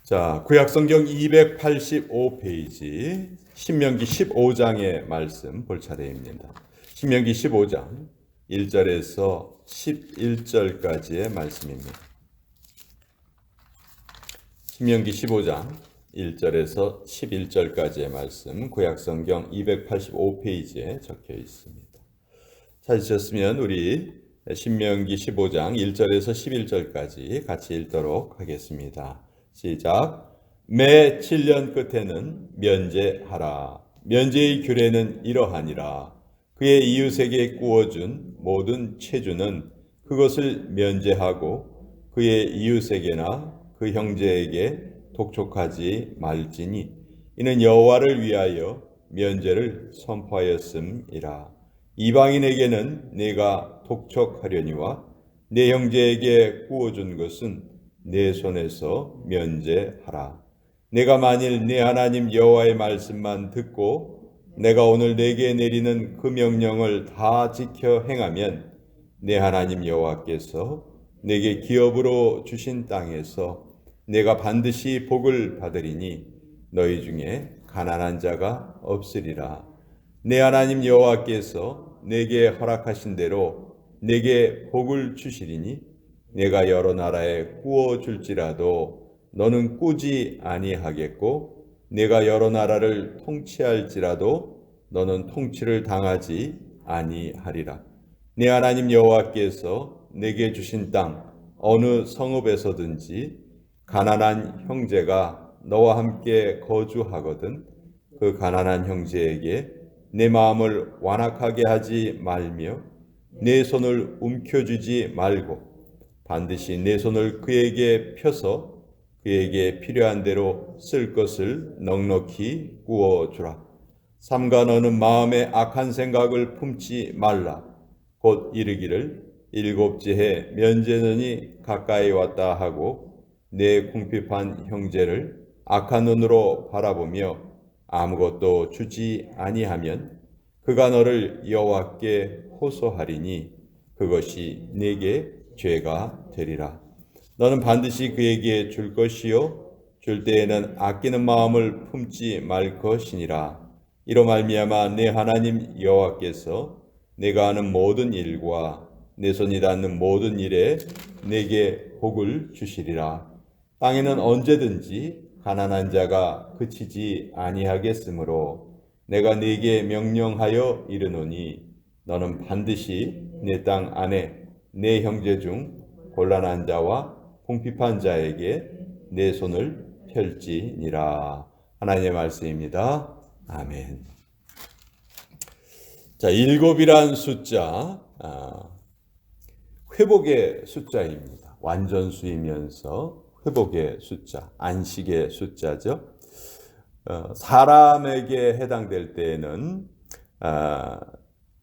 자, 구약성경 285페이지 신명기 15장의 말씀 볼 차례입니다. 신명기 15장 1절에서 11절까지의 말씀입니다. 신명기 15장 1절에서 11절까지의 말씀 구약성경 285페이지에 적혀 있습니다. 찾으셨으면 우리 신명기 15장 1절에서 11절까지 같이 읽도록 하겠습니다. 시작. 매 7년 끝에는 면제하라. 면제의 규례는 이러하니라. 그의 이웃에게 구워준 모든 체주는 그것을 면제하고 그의 이웃에게나 그 형제에게 독촉하지 말지니 이는 여호와를 위하여 면제를 선포하였음이라. 이방인에게는 내가 독촉하려니와 내 형제에게 구워준 것은 내 손에서 면제하라. 내가 만일 내 하나님 여호와의 말씀만 듣고 내가 오늘 내게 내리는 그 명령을 다 지켜 행하면 내 하나님 여호와께서 내게 기업으로 주신 땅에서 내가 반드시 복을 받으리니 너희 중에 가난한 자가 없으리라. 내 하나님 여호와께서 내게 허락하신 대로 내게 복을 주시리니 내가 여러 나라에 꾸어 줄지라도 너는 꾸지 아니하겠고 내가 여러 나라를 통치할지라도 너는 통치를 당하지 아니하리라. 내 하나님 여호와께서 내게 주신 땅 어느 성읍에서든지 가난한 형제가 너와 함께 거주하거든 그 가난한 형제에게 내 마음을 완악하게 하지 말며 내 손을 움켜쥐지 말고 반드시 내 손을 그에게 펴서 그에게 필요한 대로 쓸 것을 넉넉히 구워주라. 삼가 너는 마음에 악한 생각을 품지 말라. 곧 이르기를 일곱째 해 면제년이 가까이 왔다 하고 내 궁핍한 형제를 악한 눈으로 바라보며 아무것도 주지 아니하면 그가 너를 여호와께 호소하리니 그것이 네게 죄가 되리라. 너는 반드시 그에게 줄 것이요 줄 때에는 아끼는 마음을 품지 말 것이니라. 이로 말미암아 내 하나님 여호와께서 내가 하는 모든 일과 내 손이 닿는 모든 일에 내게 복을 주시리라. 땅에는 언제든지 가난한 자가 그치지 아니하겠으므로 내가 네게 명령하여 이르노니 너는 반드시 내 땅 안에 내 형제 중 곤란한 자와 궁핍한 자에게 내 손을 펼지니라. 하나님의 말씀입니다. 아멘. 자, 7이란 숫자, 회복의 숫자입니다. 완전수이면서 회복의 숫자, 안식의 숫자죠. 사람에게 해당될 때에는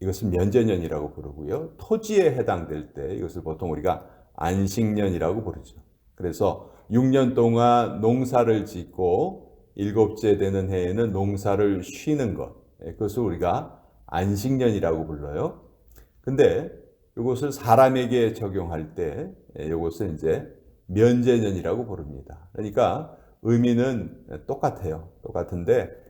이것은 면제년이라고 부르고요. 토지에 해당될 때 이것을 보통 우리가 안식년이라고 부르죠. 그래서 6년 동안 농사를 짓고 7째 되는 해에는 농사를 쉬는 것, 그것을 우리가 안식년이라고 불러요. 근데 이것을 사람에게 적용할 때 이것을 이제 면제년이라고 부릅니다. 그러니까 의미는 똑같아요. 똑같은데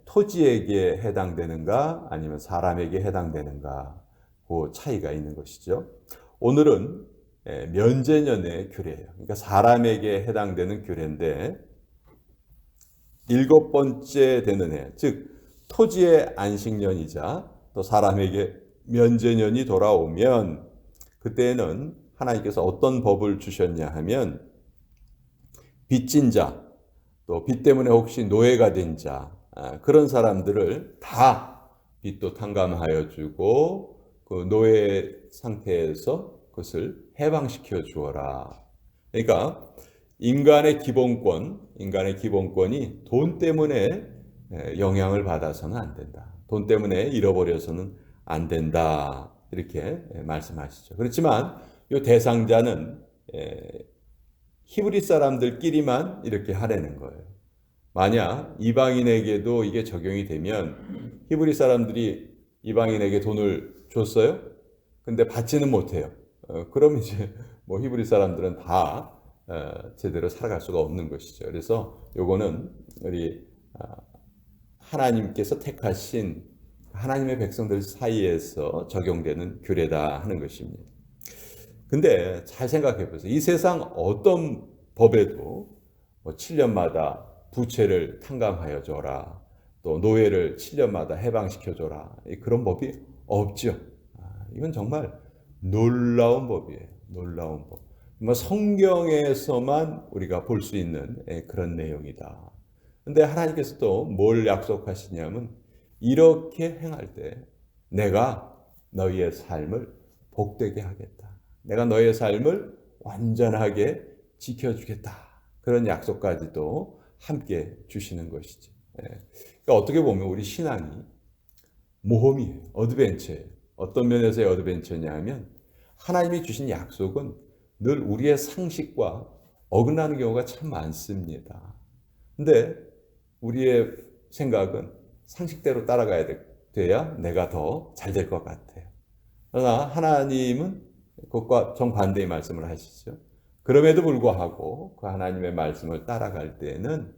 토지에게 해당되는가 아니면 사람에게 해당되는가 그 차이가 있는 것이죠. 오늘은 면제년의 규례예요. 그러니까 사람에게 해당되는 규례인데 7번째 되는 해, 즉 토지의 안식년이자 또 사람에게 면제년이 돌아오면 그때는 하나님께서 어떤 법을 주셨냐 하면 빚진 자, 또 빚 때문에 혹시 노예가 된 자, 그런 사람들을 다 빚도 탕감하여 주고 그 노예 상태에서 그것을 해방시켜 주어라. 그러니까 인간의 기본권이 돈 때문에 영향을 받아서는 안 된다. 돈 때문에 잃어버려서는 안 된다. 이렇게 말씀하시죠. 그렇지만 이 대상자는 히브리 사람들끼리만 이렇게 하라는 거예요. 만약 이방인에게도 이게 적용이 되면 히브리 사람들이 이방인에게 돈을 줬어요? 근데 받지는 못해요. 그럼 이제 뭐 히브리 사람들은 다 제대로 살아갈 수가 없는 것이죠. 그래서 요거는 우리 하나님께서 택하신 하나님의 백성들 사이에서 적용되는 규례다 하는 것입니다. 근데 잘 생각해 보세요. 이 세상 어떤 법에도 뭐 7년마다 부채를 탕감하여 줘라, 또 노예를 7년마다 해방시켜 줘라, 그런 법이 없죠. 이건 정말 놀라운 법이에요. 놀라운 법. 정말 성경에서만 우리가 볼 수 있는 그런 내용이다. 근데 하나님께서 또 뭘 약속하시냐면 이렇게 행할 때 내가 너희의 삶을 복되게 하겠다. 내가 너희의 삶을 완전하게 지켜주겠다. 그런 약속까지도 함께 주시는 것이지. 그러니까 어떻게 보면 우리 신앙이 모험이에요. 어드벤처예요. 어떤 면에서의 어드벤처냐면 하나님이 주신 약속은 늘 우리의 상식과 어긋나는 경우가 참 많습니다. 근데 우리의 생각은 상식대로 따라가야 돼야 내가 더 잘 될 것 같아요. 그러나 하나님은 그것과 정반대의 말씀을 하시죠. 그럼에도 불구하고 그 하나님의 말씀을 따라갈 때에는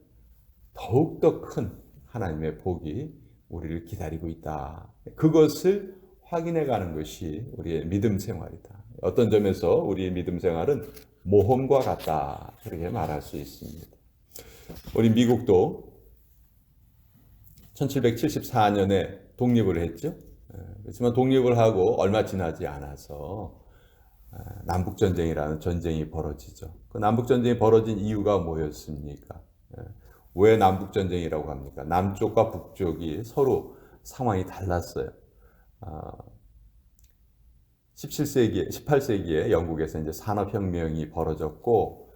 더욱더 큰 하나님의 복이 우리를 기다리고 있다. 그것을 확인해 가는 것이 우리의 믿음 생활이다. 어떤 점에서 우리의 믿음 생활은 모험과 같다. 그렇게 말할 수 있습니다. 우리 미국도 1774년에 독립을 했죠. 그렇지만 독립을 하고 얼마 지나지 않아서 남북전쟁이라는 전쟁이 벌어지죠. 그 남북전쟁이 벌어진 이유가 뭐였습니까? 왜 남북전쟁이라고 합니까? 남쪽과 북쪽이 서로 상황이 달랐어요. 17세기, 18세기에 영국에서 이제 산업혁명이 벌어졌고,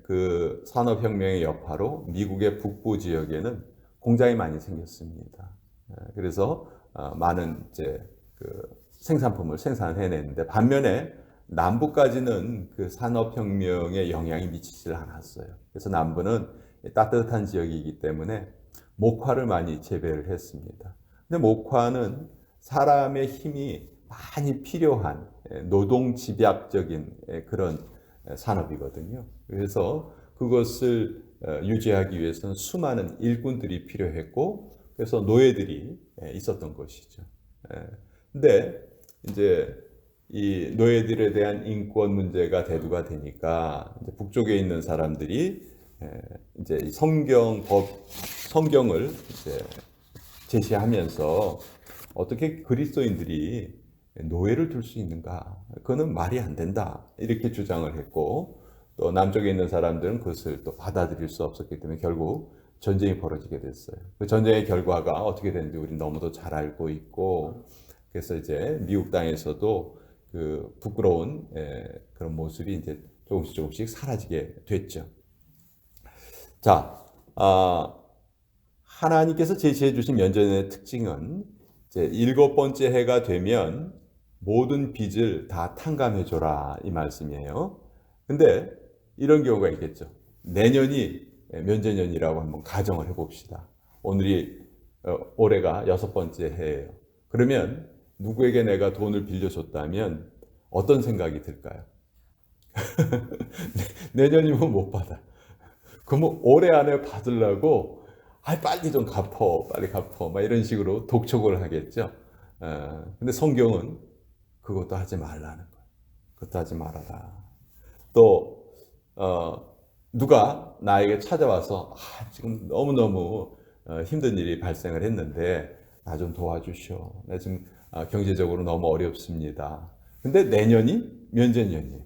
그 산업혁명의 여파로 미국의 북부 지역에는 공장이 많이 생겼습니다. 그래서 많은 이제 그 생산품을 생산해냈는데 반면에 남부까지는 그 산업혁명의 영향이 미치질 않았어요. 그래서 남부는 따뜻한 지역이기 때문에 목화를 많이 재배를 했습니다. 근데 목화는 사람의 힘이 많이 필요한 노동 집약적인 그런 산업이거든요. 그래서 그것을 유지하기 위해서는 수많은 일꾼들이 필요했고, 그래서 노예들이 있었던 것이죠. 근데 이제 이 노예들에 대한 인권 문제가 대두가 되니까 이제 북쪽에 있는 사람들이 이제 성경을 이제 제시하면서 어떻게 그리스도인들이 노예를 둘 수 있는가? 그거는 말이 안 된다. 이렇게 주장을 했고, 또 남쪽에 있는 사람들은 그것을 또 받아들일 수 없었기 때문에 결국 전쟁이 벌어지게 됐어요. 그 전쟁의 결과가 어떻게 됐는지 우리 너무도 잘 알고 있고, 그래서 이제 미국 땅에서도 그 부끄러운 그런 모습이 이제 조금씩 사라지게 됐죠. 자, 하나님께서 제시해 주신 면전의 특징은 이제 7번째 해가 되면 모든 빚을 다 탕감해 줘라 이 말씀이에요. 근데 이런 경우가 있겠죠. 내년이 면제년이라고 한번 가정을 해봅시다. 올해가 6번째 해예요. 그러면 누구에게 내가 돈을 빌려줬다면 어떤 생각이 들까요? 내년이면 못 받아. 그럼 올해 안에 받으려고 빨리 좀 갚어, 빨리 갚어, 막 이런 식으로 독촉을 하겠죠. 근데 성경은 그것도 하지 말라는 거예요. 그것도 하지 말아라. 또 누가 나에게 찾아와서 지금 너무너무 힘든 일이 발생을 했는데 나 좀 도와주시오. 나 지금 경제적으로 너무 어렵습니다. 근데 내년이 면제년이에요.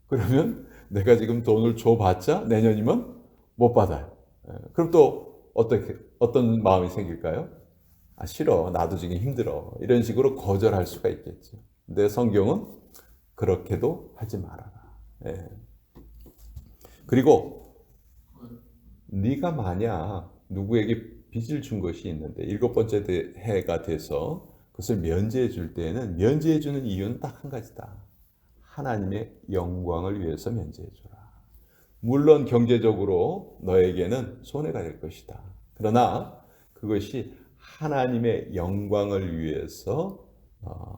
그러면 내가 지금 돈을 줘봤자 내년이면 못 받아요. 그럼 또 어떤 마음이 생길까요? 싫어. 나도 지금 힘들어. 이런 식으로 거절할 수가 있겠죠. 근데 성경은 그렇게도 하지 말아라. 그리고 네가 만약 누구에게 빚을 준 것이 있는데 7번째 해가 돼서 그것을 면제해 줄 때에는 면제해 주는 이유는 딱 한 가지다. 하나님의 영광을 위해서 면제해 줘라. 물론 경제적으로 너에게는 손해가 될 것이다. 그러나 그것이 하나님의 영광을 위해서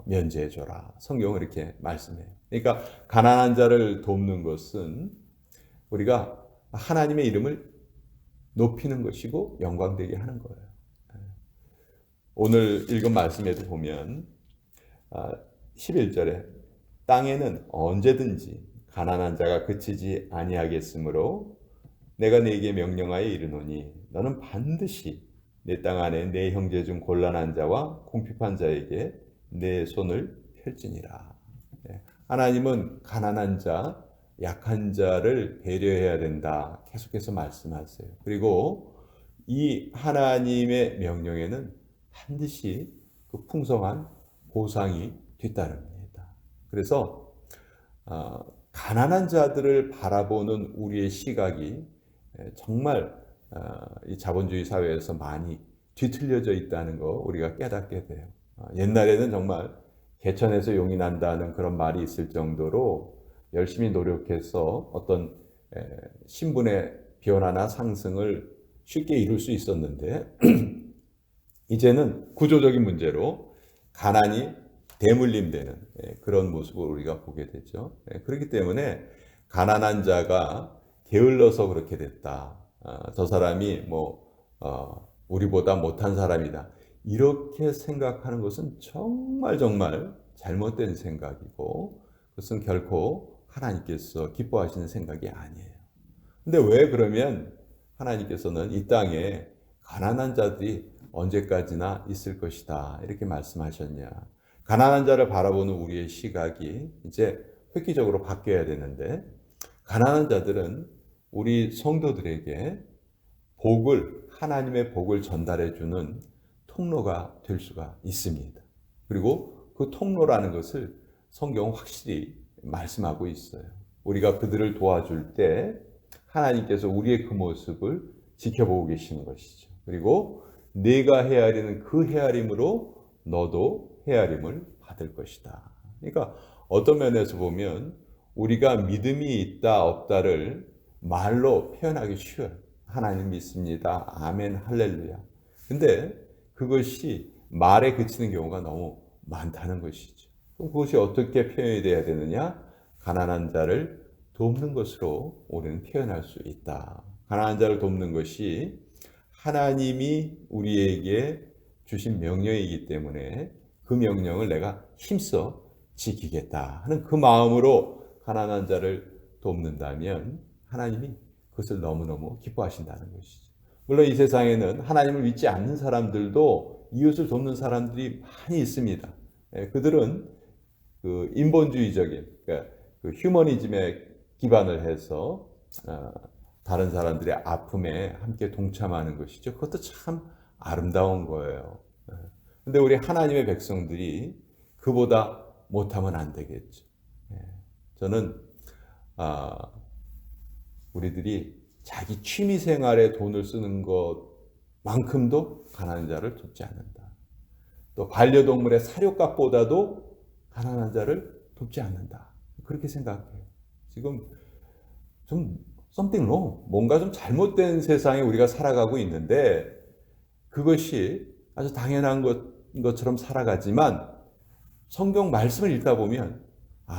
면제해 줘라. 성경은 이렇게 말씀해요. 그러니까 가난한 자를 돕는 것은 우리가 하나님의 이름을 높이는 것이고 영광되게 하는 거예요. 오늘 읽은 말씀에도 보면 11절에 땅에는 언제든지 가난한 자가 그치지 아니하겠으므로 내가 네게 명령하여 이르노니 너는 반드시 내 땅 안에 내 형제 중 곤란한 자와 궁핍한 자에게 내 손을 펼지니라. 하나님은 가난한 자, 약한 자를 배려해야 된다. 계속해서 말씀하세요. 그리고 이 하나님의 명령에는 반드시 그 풍성한 보상이 뒤따릅니다. 그래서 가난한 자들을 바라보는 우리의 시각이 정말 이 자본주의 사회에서 많이 뒤틀려져 있다는 거 우리가 깨닫게 돼요. 옛날에는 정말 개천에서 용이 난다는 그런 말이 있을 정도로 열심히 노력해서 어떤 신분의 변화나 상승을 쉽게 이룰 수 있었는데 이제는 구조적인 문제로 가난이 대물림되는 그런 모습을 우리가 보게 되죠. 그렇기 때문에 가난한 자가 게을러서 그렇게 됐다. 저 사람이 우리보다 못한 사람이다. 이렇게 생각하는 것은 정말 잘못된 생각이고 그것은 결코 하나님께서 기뻐하시는 생각이 아니에요. 근데 왜 그러면 하나님께서는 이 땅에 가난한 자들이 언제까지나 있을 것이다 이렇게 말씀하셨냐. 가난한 자를 바라보는 우리의 시각이 이제 획기적으로 바뀌어야 되는데 가난한 자들은 우리 성도들에게 하나님의 복을 전달해 주는 통로가 될 수가 있습니다. 그리고 그 통로라는 것을 성경은 확실히 말씀하고 있어요. 우리가 그들을 도와줄 때 하나님께서 우리의 그 모습을 지켜보고 계시는 것이죠. 그리고 내가 헤아리는 그 헤아림으로 너도 헤아림을 받을 것이다. 그러니까 어떤 면에서 보면 우리가 믿음이 있다 없다를 말로 표현하기 쉬워요. 하나님 믿습니다. 아멘 할렐루야. 근데 그것이 말에 그치는 경우가 너무 많다는 것이죠. 그럼 그것이 어떻게 표현이 돼야 되느냐? 가난한 자를 돕는 것으로 우리는 표현할 수 있다. 가난한 자를 돕는 것이 하나님이 우리에게 주신 명령이기 때문에 그 명령을 내가 힘써 지키겠다 하는 그 마음으로 가난한 자를 돕는다면 하나님이 그것을 너무너무 기뻐하신다는 것이죠. 물론 이 세상에는 하나님을 믿지 않는 사람들도 이웃을 돕는 사람들이 많이 있습니다. 그들은 그 인본주의적인 그러니까 그 휴머니즘에 기반을 해서 다른 사람들의 아픔에 함께 동참하는 것이죠. 그것도 참 아름다운 거예요. 근데 우리 하나님의 백성들이 그보다 못하면 안 되겠죠. 저는 우리들이 자기 취미 생활에 돈을 쓰는 것만큼도 가난한 자를 돕지 않는다. 또 반려동물의 사료값보다도 가난한 자를 돕지 않는다. 그렇게 생각해요. 지금 좀 something wrong, 뭔가 좀 잘못된 세상에 우리가 살아가고 있는데 그것이 아주 당연한 것처럼 살아가지만 성경 말씀을 읽다 보면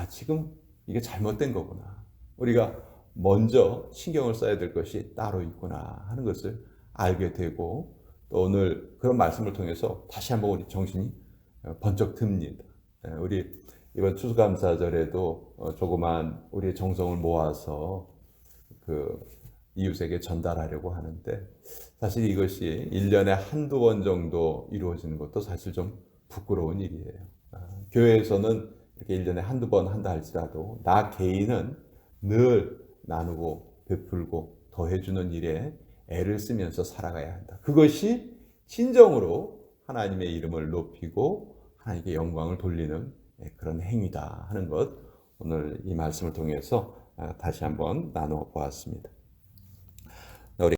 지금 이게 잘못된 거구나. 우리가 먼저 신경을 써야 될 것이 따로 있구나 하는 것을 알게 되고 또 오늘 그런 말씀을 통해서 다시 한번 우리 정신이 번쩍 듭니다. 우리 이번 추수감사절에도 조그만 우리의 정성을 모아서 그 이웃에게 전달하려고 하는데 사실 이것이 1년에 한두 번 정도 이루어지는 것도 사실 좀 부끄러운 일이에요. 교회에서는 이렇게 1년에 한두 번 한다 할지라도 나 개인은 늘 나누고 베풀고 더해주는 일에 애를 쓰면서 살아가야 한다. 그것이 진정으로 하나님의 이름을 높이고 하나님께 영광을 돌리는 그런 행위다 하는 것 오늘 이 말씀을 통해서 다시 한번 나누어 보았습니다.